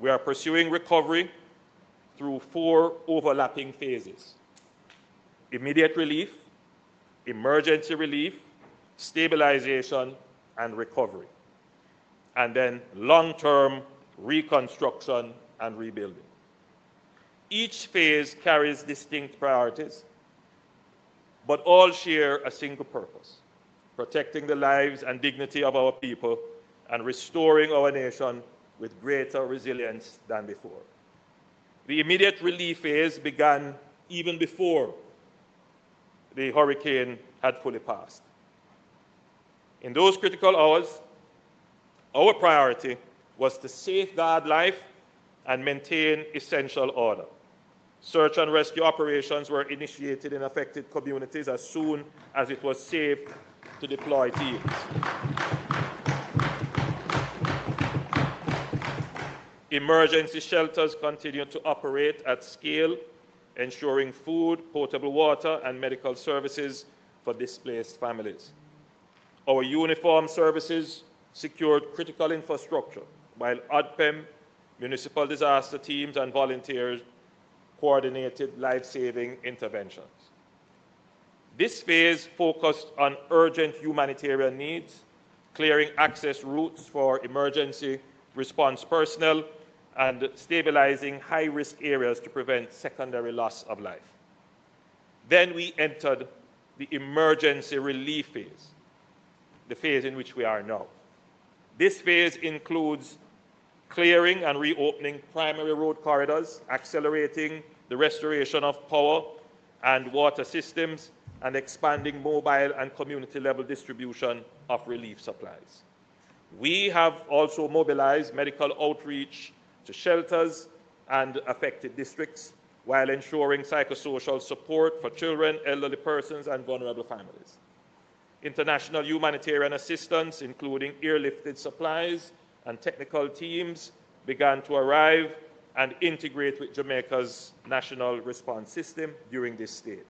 We are pursuing recovery through 4 overlapping phases: immediate relief, emergency relief, stabilization, and recovery, and then long-term reconstruction and rebuilding. Each phase carries distinct priorities, but all share a single purpose: protecting the lives and dignity of our people and restoring our nation with greater resilience than before. The immediate relief phase began even before the hurricane had fully passed. In those critical hours, our priority was to safeguard life and maintain essential order. Search and rescue operations were initiated in affected communities as soon as it was safe to deploy teams. Emergency shelters continued to operate at scale, ensuring food, potable water, and medical services for displaced families. Our uniformed services secured critical infrastructure, while ODPEM, municipal disaster teams, and volunteers coordinated life-saving interventions. This phase focused on urgent humanitarian needs, clearing access routes for emergency response personnel, and stabilizing high-risk areas to prevent secondary loss of life. Then we entered the emergency relief phase, the phase in which we are now. This phase includes clearing and reopening primary road corridors, accelerating the restoration of power and water systems, and expanding mobile and community-level distribution of relief supplies. We have also mobilized medical outreach to shelters and affected districts, while ensuring psychosocial support for children, elderly persons, and vulnerable families. International humanitarian assistance, including airlifted supplies and technical teams, began to arrive and integrate with Jamaica's national response system during this stage.